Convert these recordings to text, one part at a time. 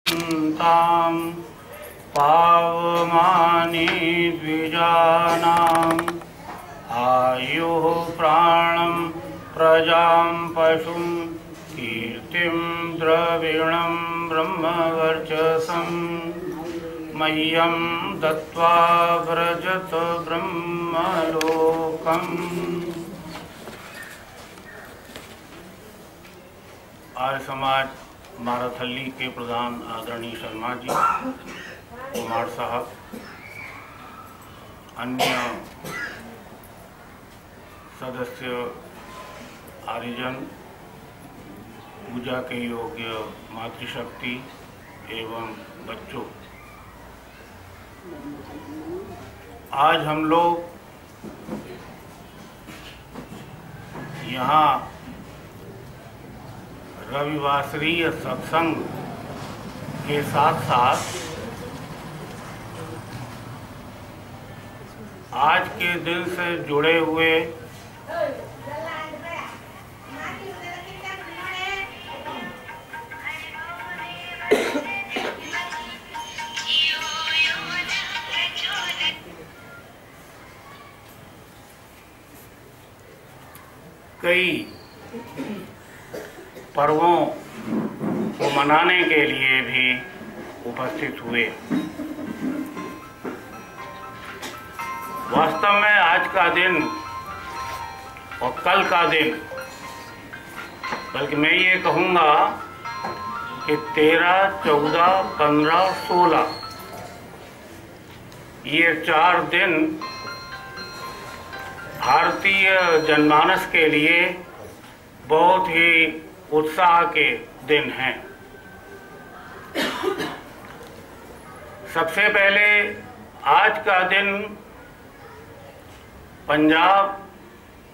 तां पावमानि द्विजानाम् आयुः प्राणं प्रजां पशुं कीर्तिं द्रविणं ब्रह्मवर्चसं मह्यं दत्त्वा व्रजत ब्रह्मलोकम्। आर्य समाज माराथली के प्रधान आदरणीय शर्मा जी, कुमार साहब, अन्य सदस्य, आर्यजन, पूजा के योग्य मातृशक्ति एवं बच्चों, आज हम लोग यहाँ रविवासरीय सत्संग के साथ साथ आज के दिन से जुड़े हुए कई पर्वों को मनाने के लिए भी उपस्थित हुए। वास्तव में आज का दिन और कल का दिन, बल्कि मैं ये कहूँगा कि 13, 14, 15, 16 ये 4 दिन भारतीय जनमानस के लिए बहुत ही उत्साह के दिन हैं। सबसे पहले आज का दिन पंजाब,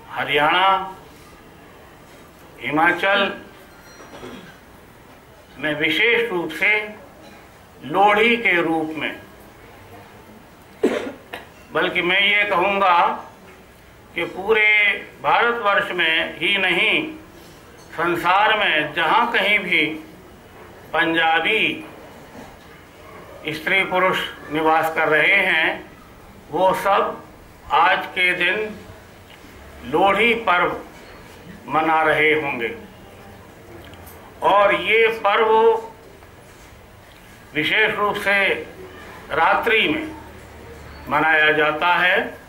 हरियाणा, हिमाचल में विशेष रूप से लोहड़ी के रूप में, बल्कि मैं ये कहूँगा कि पूरे भारतवर्ष में ही नहीं, संसार में जहाँ कहीं भी पंजाबी स्त्री पुरुष निवास कर रहे हैं, वो सब आज के दिन लोहड़ी पर्व मना रहे होंगे। और ये पर्व विशेष रूप से रात्रि में मनाया जाता है।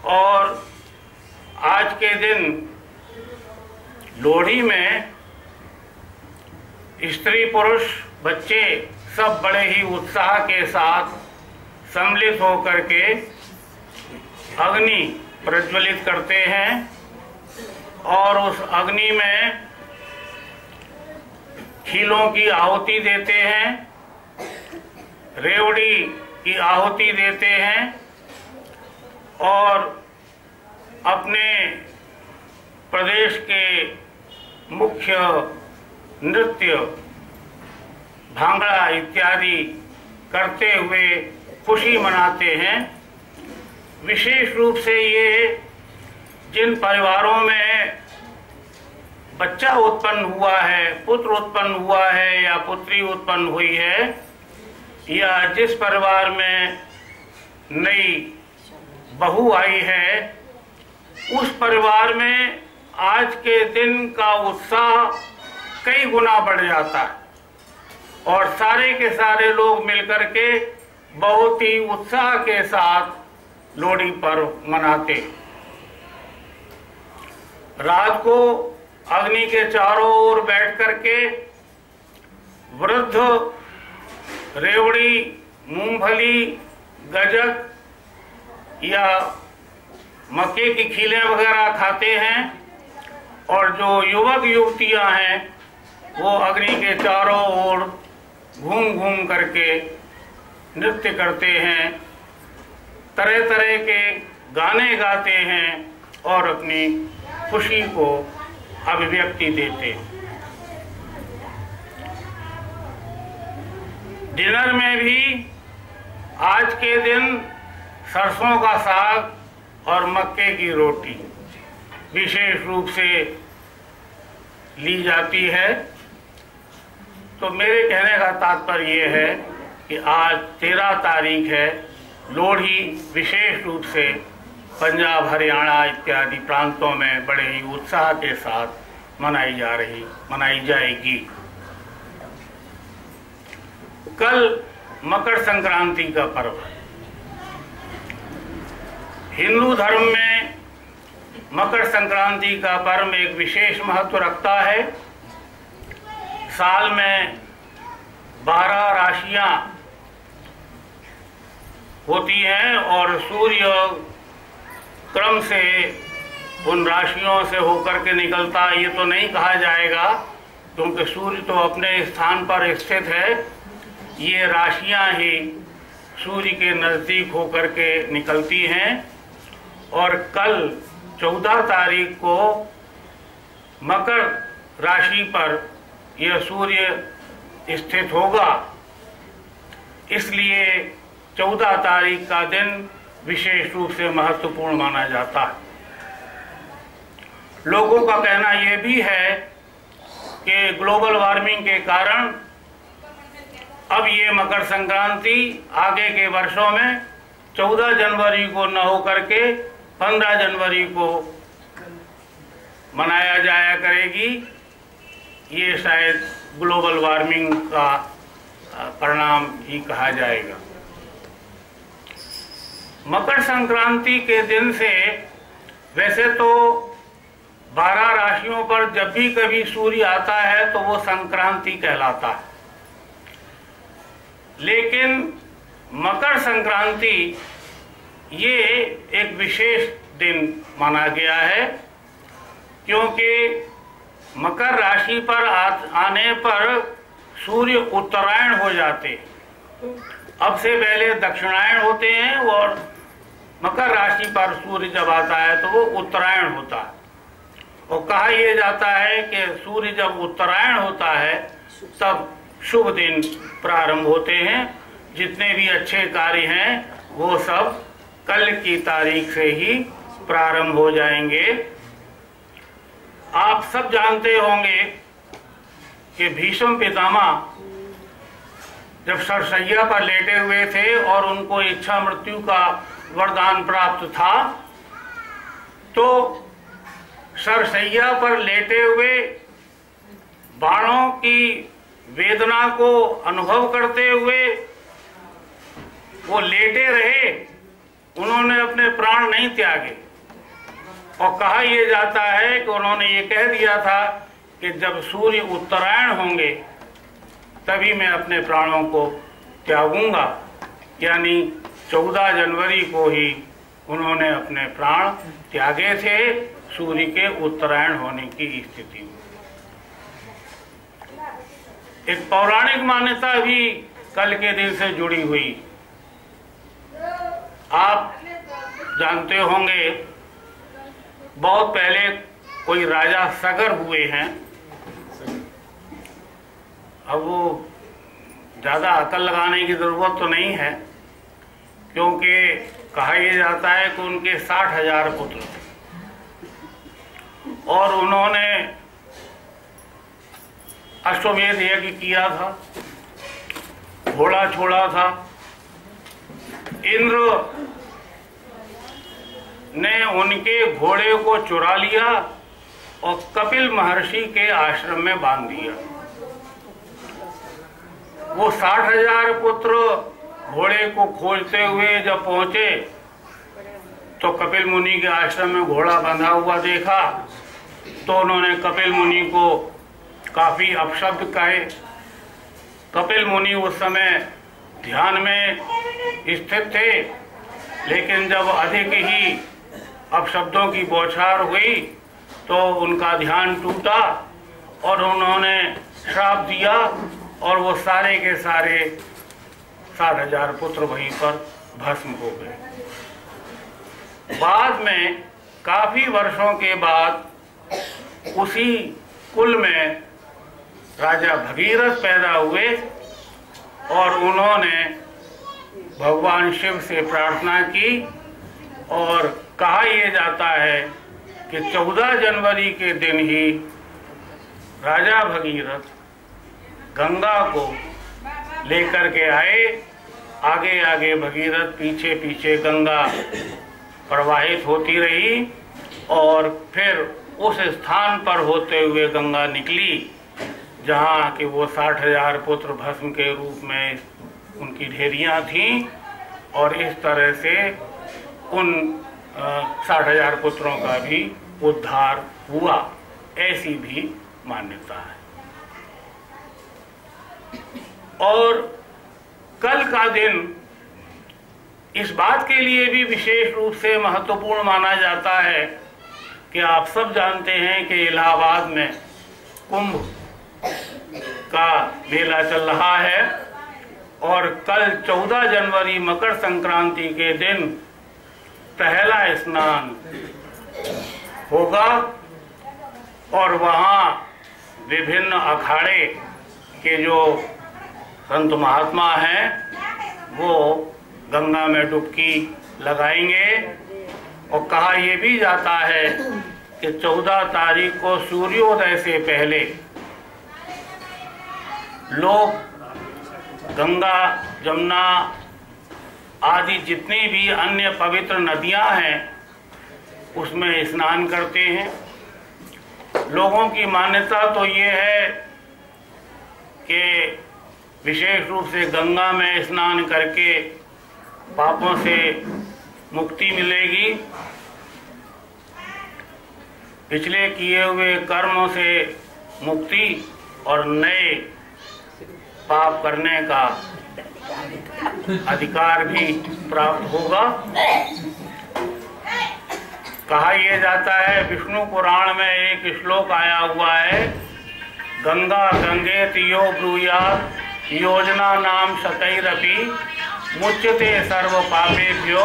और आज के दिन लोहड़ी में स्त्री पुरुष बच्चे सब बड़े ही उत्साह के साथ सम्मिलित होकर के अग्नि प्रज्वलित करते हैं और उस अग्नि में खीलों की आहुति देते हैं, रेवड़ी की आहुति देते हैं और अपने प्रदेश के मुख्य नृत्य, भांगड़ा इत्यादि करते हुए खुशी मनाते हैं। विशेष रूप से ये जिन परिवारों में बच्चा उत्पन्न हुआ है, पुत्र उत्पन्न हुआ है या पुत्री उत्पन्न हुई है, या जिस परिवार में नई बहू आई है, उस परिवार में आज के दिन का उत्साह कई गुना बढ़ जाता है और सारे के सारे लोग मिलकर के बहुत ही उत्साह के साथ लोहड़ी पर्व मनाते। रात को अग्नि के चारों ओर बैठ करके वृद्ध रेवड़ी, मूंगफली, गजक या मक्के की खीलें वगैरह खाते हैं और जो युवक युवतियां हैं वो अग्नि के चारों ओर घूम घूम करके नृत्य करते हैं, तरह तरह के गाने गाते हैं और अपनी खुशी को अभिव्यक्ति देते हैं। डिनर में भी आज के दिन सरसों का साग और मक्के की रोटी विशेष रूप से ली जाती है। तो मेरे कहने का तात्पर्य ये है कि आज 13 तारीख है। लोहड़ी विशेष रूप से पंजाब, हरियाणा इत्यादि प्रांतों में बड़े ही उत्साह के साथ मनाई जाएगी। कल मकर संक्रांति का पर्व है। हिंदू धर्म में मकर संक्रांति का पर्व एक विशेष महत्व रखता है। साल में 12 राशियां होती हैं और सूर्य क्रम से उन राशियों से होकर के निकलता है। ये तो नहीं कहा जाएगा क्योंकि सूर्य तो अपने स्थान पर स्थित है। ये राशियां ही सूर्य के नज़दीक होकर के निकलती हैं और कल 14 तारीख को मकर राशि पर यह सूर्य स्थित होगा। इसलिए 14 तारीख का दिन विशेष रूप से महत्वपूर्ण माना जाता है। लोगों का कहना यह भी है कि ग्लोबल वार्मिंग के कारण अब ये मकर संक्रांति आगे के वर्षों में 14 जनवरी को न होकर के 15 जनवरी को मनाया जाया करेगी। ये शायद ग्लोबल वार्मिंग का परिणाम ही कहा जाएगा। मकर संक्रांति के दिन से वैसे तो 12 राशियों पर जब भी कभी सूर्य आता है तो वो संक्रांति कहलाता है, लेकिन मकर संक्रांति ये एक विशेष दिन माना गया है क्योंकि मकर राशि पर आने पर सूर्य उत्तरायण हो जाते हैं। अब से पहले दक्षिणायन होते हैं और मकर राशि पर सूर्य जब आता है तो वो उत्तरायण होता है। और कहा यह जाता है कि सूर्य जब उत्तरायण होता है तब शुभ दिन प्रारंभ होते हैं। जितने भी अच्छे कार्य हैं वो सब कल की तारीख से ही प्रारंभ हो जाएंगे। आप सब जानते होंगे कि भीष्म पितामह जब सरसैया पर लेटे हुए थे और उनको इच्छा मृत्यु का वरदान प्राप्त था, तो सरसैया पर लेटे हुए बाणों की वेदना को अनुभव करते हुए वो लेटे रहे, उन्होंने अपने प्राण नहीं त्यागे। और कहा यह जाता है कि उन्होंने ये कह दिया था कि जब सूर्य उत्तरायण होंगे तभी मैं अपने प्राणों को त्यागूंगा। यानी 14 जनवरी को ही उन्होंने अपने प्राण त्यागे थे सूर्य के उत्तरायण होने की स्थिति में। एक पौराणिक मान्यता भी कल के दिन से जुड़ी हुई। आप जानते होंगे बहुत पहले कोई राजा सगर हुए हैं। अब वो ज़्यादा अकल लगाने की ज़रूरत तो नहीं है क्योंकि कहा यह जाता है कि उनके 60,000 पुत्र थे और उन्होंने अश्वमेध यज्ञ किया था, घोड़ा छोड़ा था। इंद्र ने उनके घोड़े को चुरा लिया और कपिल महर्षि के आश्रम में बांध दिया। वो 60,000 पुत्र घोड़े को खोजते हुए जब पहुंचे तो कपिल मुनि के आश्रम में घोड़ा बंधा हुआ देखा तो उन्होंने कपिल मुनि को काफी अपशब्द कहे। कपिल मुनि उस समय ध्यान में स्थित थे, लेकिन जब अधिक ही अपशब्दों की बौछार हुई तो उनका ध्यान टूटा और उन्होंने श्राप दिया और वो सारे के सारे 60,000 पुत्र वहीं पर भस्म हो गए। बाद में काफी वर्षों के बाद उसी कुल में राजा भगीरथ पैदा हुए और उन्होंने भगवान शिव से प्रार्थना की और कहा यह जाता है कि 14 जनवरी के दिन ही राजा भगीरथ गंगा को लेकर के आए। आगे आगे भगीरथ, पीछे पीछे गंगा प्रवाहित होती रही और फिर उस स्थान पर होते हुए गंगा निकली जहाँ कि वो 60,000 पुत्र भस्म के रूप में उनकी ढेरियाँ थीं और इस तरह से उन 60,000 पुत्रों का भी उद्धार हुआ, ऐसी भी मान्यता है। और कल का दिन इस बात के लिए भी विशेष रूप से महत्वपूर्ण माना जाता है कि आप सब जानते हैं कि इलाहाबाद में कुंभ का मेला चल रहा है और कल 14 जनवरी मकर संक्रांति के दिन पहला स्नान होगा और वहाँ विभिन्न अखाड़े के जो संत महात्मा हैं वो गंगा में डुबकी लगाएंगे। और कहा यह भी जाता है कि 14 तारीख को सूर्योदय से पहले लोग गंगा, जमुना आदि जितनी भी अन्य पवित्र नदियां हैं उसमें स्नान करते हैं। लोगों की मान्यता तो ये है कि विशेष रूप से गंगा में स्नान करके पापों से मुक्ति मिलेगी, पिछले किए हुए कर्मों से मुक्ति और नए पाप करने का अधिकार भी प्राप्त होगा। कहा यह जाता है, विष्णु पुराण में एक श्लोक आया हुआ है, गंगा गंगेत यो ब्रूयात् योजना नाम शतैरपि मुच्यते सर्व पापेभ्यो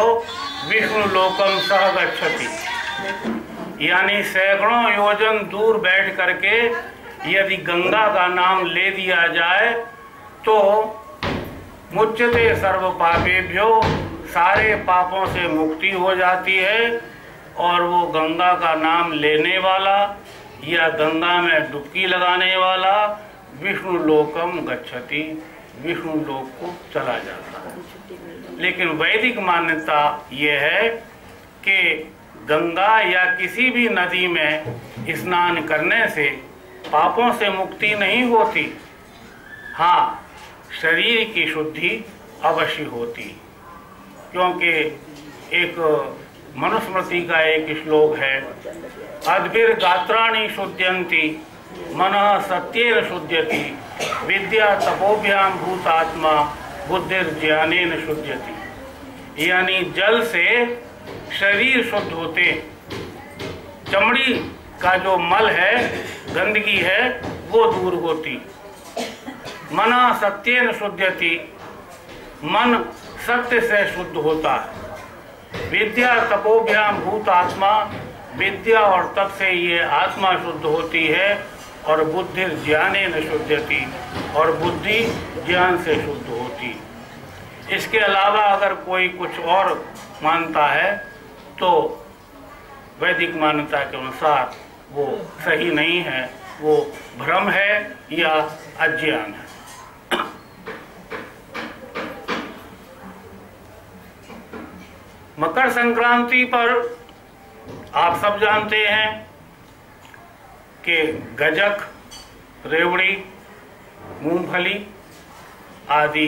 विष्णु लोकम सह गच्छति। यानी सैकड़ों योजन दूर बैठ करके यदि गंगा का नाम ले दिया जाए तो मुच्यते सर्व पापेभ्यो, सारे पापों से मुक्ति हो जाती है और वो गंगा का नाम लेने वाला या गंगा में डुबकी लगाने वाला विष्णु लोकम गच्छति, विष्णु लोक को चला जाता है। लेकिन वैदिक मान्यता ये है कि गंगा या किसी भी नदी में स्नान करने से पापों से मुक्ति नहीं होती, हाँ शरीर की शुद्धि अवश्य होती। क्योंकि एक मनुस्मृति का एक श्लोक है, अद्भिर गात्राणि शुद्ध्यन्ति मनः सत्येन शुद्ध्यति विद्या तपोभ्याम भूतात्मा बुद्धिर्ज्ञानेन शुद्ध्यति। यानी जल से शरीर शुद्ध होते, चमड़ी का जो मल है, गंदगी है, वो दूर होती। मना सत्येन शुद्ध्यति, मन सत्य से शुद्ध होता है। विद्या तपोभ्याम भूत आत्मा, विद्या और तप से ये आत्मा शुद्ध होती है और बुद्धि ज्ञानेन शुद्ध्यति, और बुद्धि ज्ञान से शुद्ध होती। इसके अलावा अगर कोई कुछ और मानता है तो वैदिक मान्यता के अनुसार वो सही नहीं है, वो भ्रम है या अज्ञान है। मकर संक्रांति पर आप सब जानते हैं कि गजक, रेवड़ी, मूंगफली आदि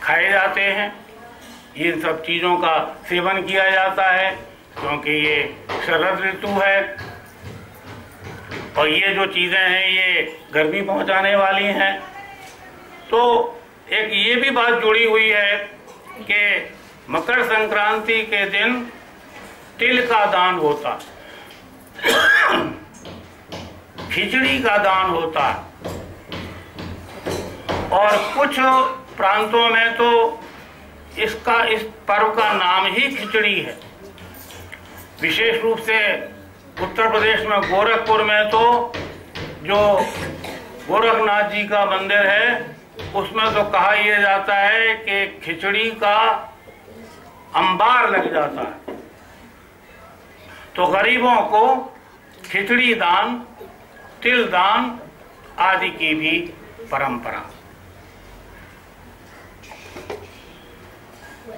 खाए जाते हैं। इन सब चीज़ों का सेवन किया जाता है क्योंकि ये शरद ऋतु है और ये जो चीज़ें हैं ये गर्मी पहुंचाने वाली हैं। तो एक ये भी बात जुड़ी हुई है कि मकर संक्रांति के दिन तिल का दान होता है, खिचड़ी का दान होता है और कुछ प्रांतों में तो इस पर्व का नाम ही खिचड़ी है। विशेष रूप से उत्तर प्रदेश में गोरखपुर में तो जो गोरखनाथ जी का मंदिर है उसमें तो कहा यह जाता है कि खिचड़ी का अंबार लग जाता है। तो गरीबों को खिचड़ी दान, तिल दान आदि की भी परंपरा।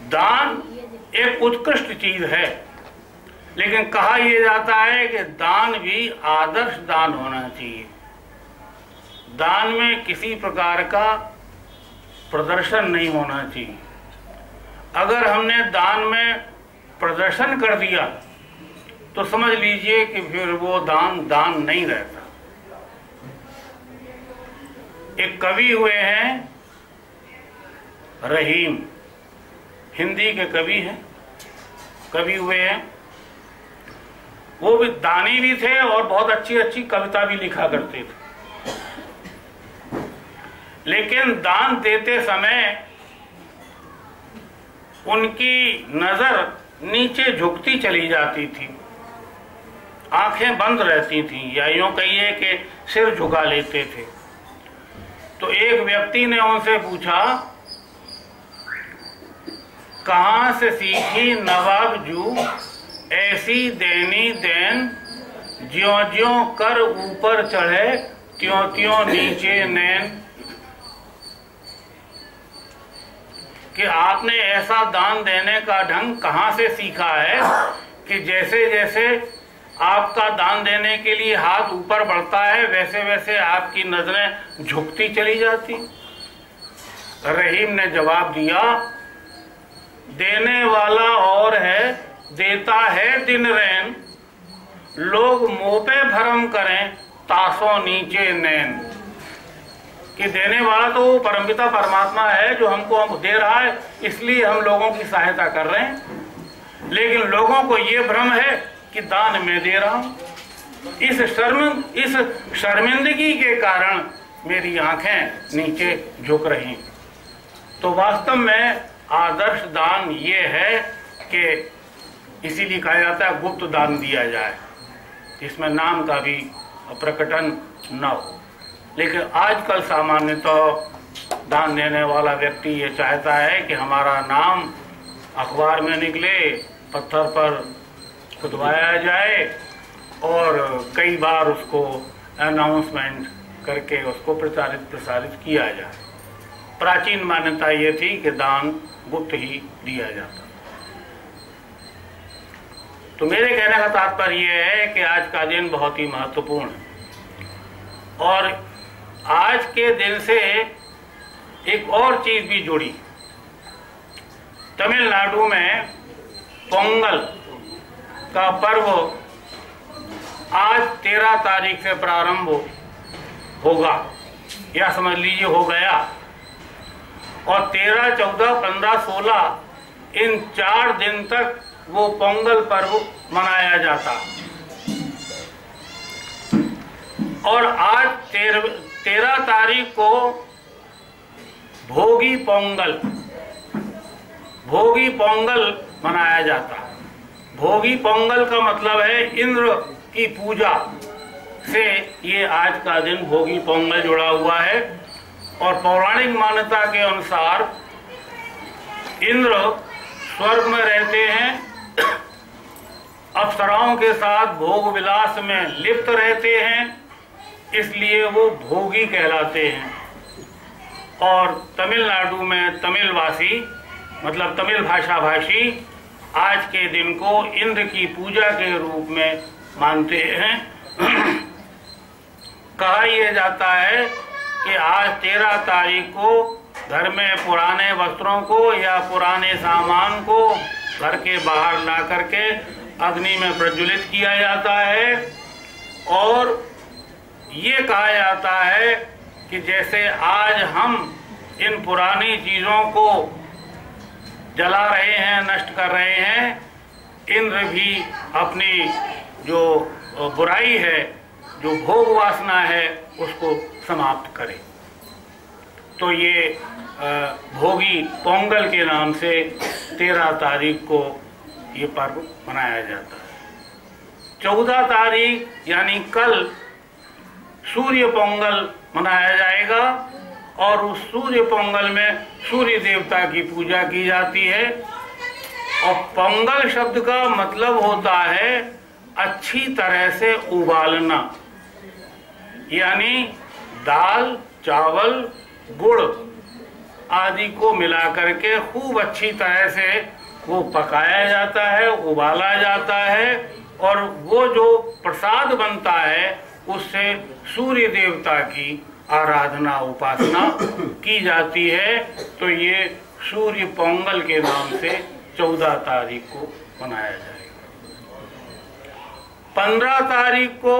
दान एक उत्कृष्ट चीज है, लेकिन कहा यह जाता है कि दान भी आदर्श दान होना चाहिए। दान में किसी प्रकार का प्रदर्शन नहीं होना चाहिए। अगर हमने दान में प्रदर्शन कर दिया तो समझ लीजिए कि फिर वो दान नहीं रहता। एक कवि हुए हैं रहीम, हिंदी के कवि हुए हैं। वो भी दानी भी थे और बहुत अच्छी अच्छी कविता भी लिखा करते थे, लेकिन दान देते समय उनकी नजर नीचे झुकती चली जाती थी, आंखें बंद रहती थीं, या यूं कहिए कि सिर झुका लेते थे। तो एक व्यक्ति ने उनसे पूछा, कहां से सीखी नवाब जू ऐसी देनी देन, ज्यों ज्यों कर ऊपर चढ़े त्यों त्यों नीचे नैन। कि आपने ऐसा दान देने का ढंग कहां से सीखा है कि जैसे जैसे आपका दान देने के लिए हाथ ऊपर बढ़ता है वैसे वैसे आपकी नजरें झुकती चली जाती। रहीम ने जवाब दिया, देने वाला और है, देता है दिन रैन, लोग मुंह पे भरम करें तासों नीचे नैन। कि देने वाला तो परमपिता परमात्मा है जो हमको दे रहा है, इसलिए हम लोगों की सहायता कर रहे हैं, लेकिन लोगों को ये भ्रम है कि दान मैं दे रहा हूं। इस शर्मिंदगी के कारण मेरी आंखें नीचे झुक रही। तो वास्तव में आदर्श दान ये है कि इसीलिए कहा जाता है गुप्त दान दिया जाए, इसमें नाम का भी प्रकटन न हो। लेकिन आजकल सामान्यतः दान देने वाला व्यक्ति ये चाहता है कि हमारा नाम अखबार में निकले, पत्थर पर खुदवाया जाए और कई बार उसको अनाउंसमेंट करके उसको प्रसारित किया जाए। प्राचीन मान्यता ये थी कि दान गुप्त ही दिया जाता। तो मेरे कहने का तात्पर्य यह है कि आज का दिन बहुत ही महत्वपूर्ण है, और आज के दिन से एक और चीज भी जुड़ी। तमिलनाडु में पोंगल का पर्व आज 13 तारीख से प्रारंभ होगा, या समझ लीजिए हो गया, और 13, 14, 15, 16 इन 4 दिन तक वो पोंगल पर्व मनाया जाता। और आज 13 तारीख को भोगी पोंगल मनाया जाता। भोगी पोंगल का मतलब है इंद्र की पूजा से ये आज का दिन भोगी पोंगल जुड़ा हुआ है। और पौराणिक मान्यता के अनुसार इंद्र स्वर्ग में रहते हैं, अप्सराओं के साथ भोग विलास में लिप्त रहते हैं, इसलिए वो भोगी कहलाते हैं। और तमिलनाडु में तमिलवासी मतलब तमिल भाषा भाषी आज के दिन को इंद्र की पूजा के रूप में मानते हैं। कहा यह जाता है कि आज 13 तारीख को घर में पुराने वस्त्रों को या पुराने सामान को घर के बाहर ला करके अग्नि में प्रज्वलित किया जाता है, और ये कहा जाता है कि जैसे आज हम इन पुरानी चीज़ों को जला रहे हैं, नष्ट कर रहे हैं, इंद्र भी अपनी जो बुराई है, जो भोग वासना है, उसको समाप्त करे। तो ये भोगी पोंगल के नाम से 13 तारीख को ये पर्व मनाया जाता है। 14 तारीख यानी कल सूर्य पोंगल मनाया जाएगा, और उस सूर्य पोंगल में सूर्य देवता की पूजा की जाती है। और पोंगल शब्द का मतलब होता है अच्छी तरह से उबालना, यानी दाल, चावल, गुड़ आदि को मिला करके खूब अच्छी तरह से वो पकाया जाता है, उबाला जाता है, और वो जो प्रसाद बनता है उससे सूर्य देवता की आराधना उपासना की जाती है। तो ये सूर्य पोंगल के नाम से 14 तारीख को मनाया जाएगा। 15 तारीख को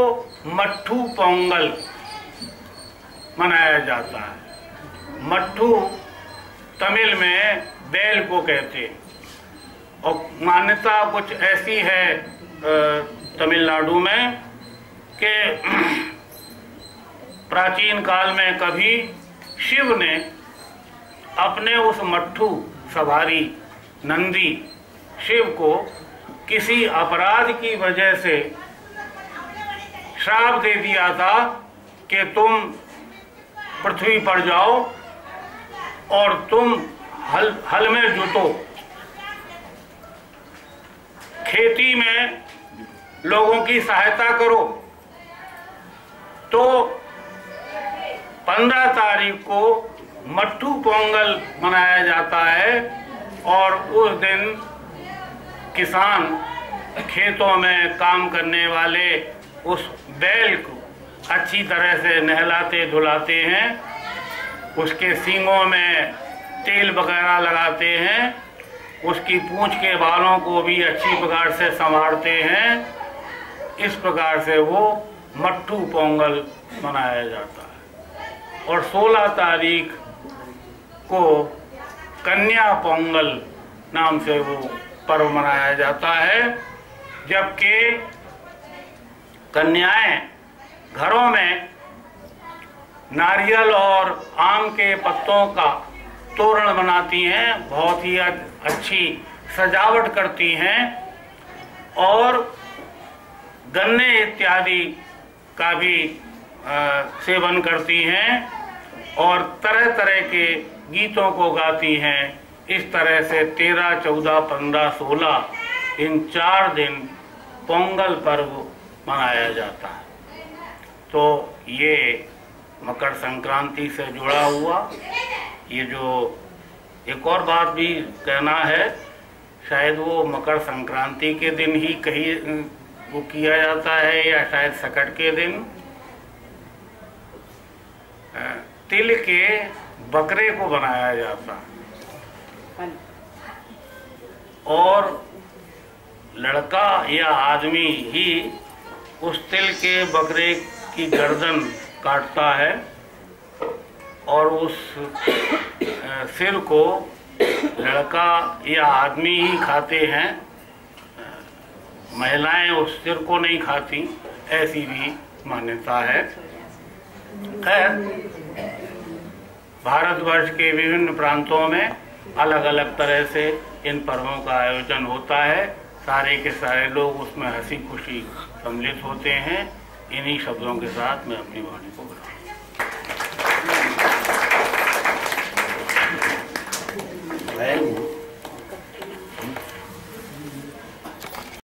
मट्ठू पोंगल मनाया जाता है। मट्ठू तमिल में बैल को कहते हैं, और मान्यता कुछ ऐसी है तमिलनाडु में कि प्राचीन काल में कभी शिव ने अपने उस मट्ठू सवारी नंदी शिव को किसी अपराध की वजह से श्राप दे दिया था कि तुम पृथ्वी पर जाओ और तुम हल में जुटो, खेती में लोगों की सहायता करो। तो 15 तारीख को मट्ठू पोंगल मनाया जाता है, और उस दिन किसान खेतों में काम करने वाले उस बैल को अच्छी तरह से नहलाते धुलाते हैं, उसके सींगों में तेल वगैरह लगाते हैं, उसकी पूंछ के बालों को भी अच्छी प्रकार से संवारते हैं। इस प्रकार से वो मट्ठू पोंगल मनाया जाता है। और 16 तारीख को कन्या पोंगल नाम से वो पर्व मनाया जाता है, जबकि कन्याएं घरों में नारियल और आम के पत्तों का तोरण बनाती हैं, बहुत ही अच्छी सजावट करती हैं, और गन्ने इत्यादि का भी सेवन करती हैं, और तरह तरह के गीतों को गाती हैं। इस तरह से 13, 14, 15, 16 इन 4 दिन पोंगल पर्व मनाया जाता है। तो ये मकर संक्रांति से जुड़ा हुआ, ये जो एक और बात भी कहना है, शायद वो मकर संक्रांति के दिन ही कहीं वो किया जाता है, या शायद सकट के दिन तिल के बकरे को बनाया जाता है, और लड़का या आदमी ही उस तिल के बकरे की गर्दन काटता है, और उस सिर को लड़का या आदमी ही खाते हैं, महिलाएं उस सिर को नहीं खाती, ऐसी भी मान्यता है। खैर, भारतवर्ष के विभिन्न प्रांतों में अलग अलग तरह से इन पर्वों का आयोजन होता है। सारे के सारे लोग उसमें हंसी खुशी सम्मिलित होते हैं। इन्हीं शब्दों के साथ मैं अपनी वाणी को बताऊँ।